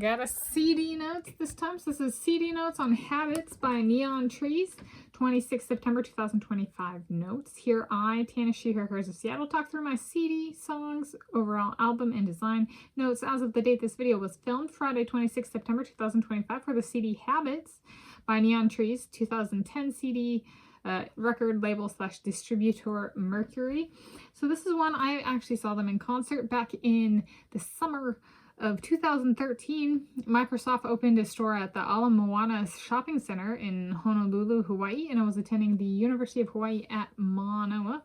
Got a CD notes this time. So this is CD notes on Habits by Neon Trees, 26 September 2025 notes. Here I, Tanis Coralee of Seattle, talk through my CD, songs, overall album, and design notes as of the date this video was filmed, Friday 26 September 2025, for the CD Habits by Neon Trees, 2010 CD record label / distributor Mercury. So this is one I actually saw them in concert back in the summer of 2013. Microsoft opened a store at the Ala Moana Shopping Center in Honolulu, Hawaii, and I was attending the University of Hawaii at Manoa.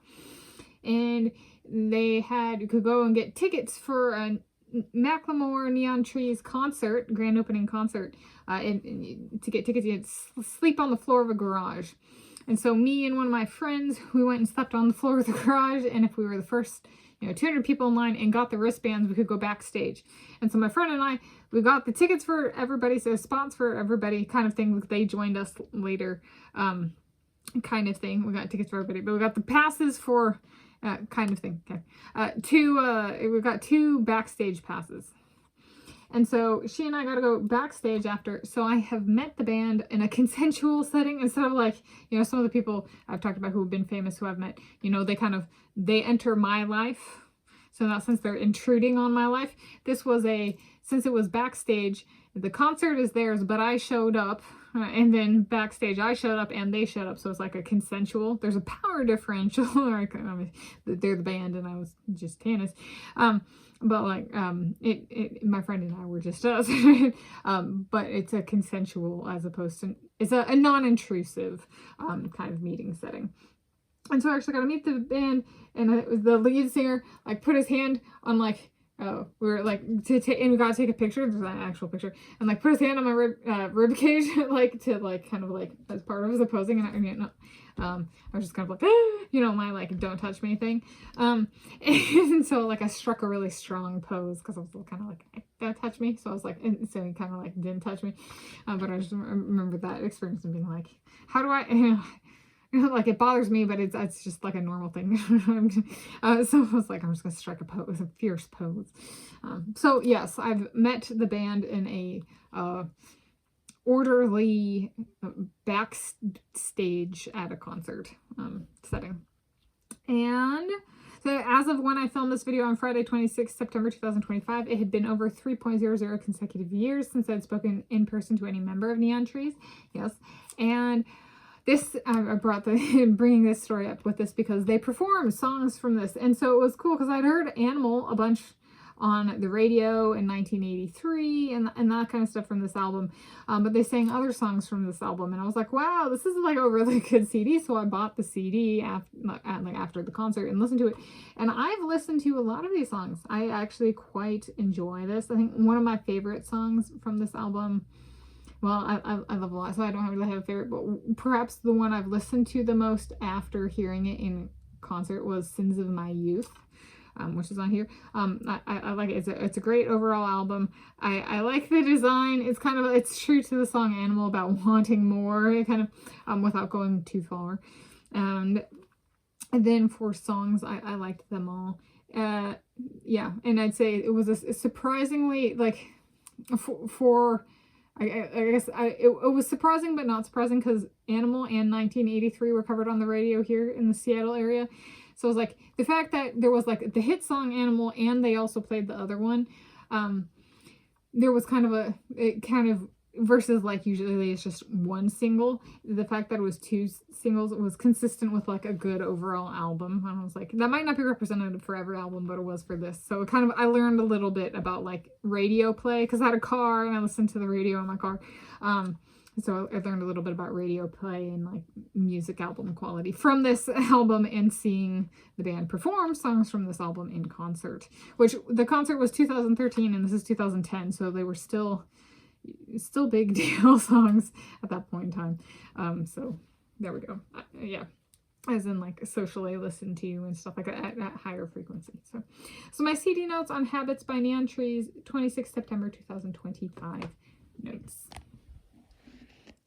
And they had, you could go and get tickets for a Macklemore Neon Trees concert, grand opening concert. To get tickets, you had to sleep on the floor of a garage. And so me and one of my friends, we went and slept on the floor of the garage, and if we were the first 200 people in line and got the wristbands, we could go backstage. And so my friend and I, we got the tickets for everybody, so spots for everybody kind of thing. They joined us later, kind of thing. We got tickets for everybody, but we got the passes for kind of thing. Okay, we got 2 backstage passes. And so she and I got to go backstage after. So I have met the band in a consensual setting instead of like, some of the people I've talked about who have been famous, who I've met, they enter my life. So in that sense, they're intruding on my life. This was since it was backstage, the concert is theirs, but I showed up, and then backstage I showed up and they showed up. So it's like a consensual, there's a power differential. They're the band and I was just Tanis. But like, my friend and I were just us. But it's a consensual as opposed to, it's a non-intrusive kind of meeting setting. And so I actually got to meet the band, and the lead singer put his hand on we were and we got to take a picture. There's an actual picture, and put his hand on my rib cage, as part of the posing. And I was just kind of my don't touch me thing. And so I struck a really strong pose because I was kind of don't touch me. So I was so he kind of didn't touch me. But I just remember that experience and being like, how do I? It bothers me, but it's just a normal thing. So I was I'm just gonna strike a fierce pose. So yes, I've met the band in a orderly backstage at a concert setting. And so as of when I filmed this video on Friday 26 September 2025, it had been over 3.00 consecutive years since I'd spoken in person to any member of Neon Trees. Yes, and this, I brought bringing this story up with this because they performed songs from this. And so it was cool because I'd heard Animal a bunch on the radio in 1983 and that kind of stuff from this album. But they sang other songs from this album. And I was like, wow, this is a really good CD. So I bought the CD after the concert and listened to it. And I've listened to a lot of these songs. I actually quite enjoy this. I think one of my favorite songs from this album, well, I love a lot, so I don't really have a favorite, but perhaps the one I've listened to the most after hearing it in concert was Sins of My Youth, which is on here. I like it. It's a great overall album. I like the design. It's true to the song Animal about wanting more, without going too far. And then for songs, I liked them all. Yeah, and I'd say it was a surprisingly, I guess it was surprising but not surprising because Animal and 1983 were covered on the radio here in the Seattle area. So it was the fact that there was the hit song Animal and they also played the other one. There was versus usually it's just one single. The fact that it was 2 singles was consistent with a good overall album. And I was that might not be representative for every album, but it was for this. So I learned a little bit about radio play because I had a car and I listened to the radio in my car. So I learned a little bit about radio play and music album quality from this album and seeing the band perform songs from this album in concert, which the concert was 2013 and this is 2010. So they were still big deal songs at that point in time. So there we go. Yeah, as in socially listened to and stuff at higher frequency. So my CD notes on Habits by Neon Trees, 26 September 2025 notes.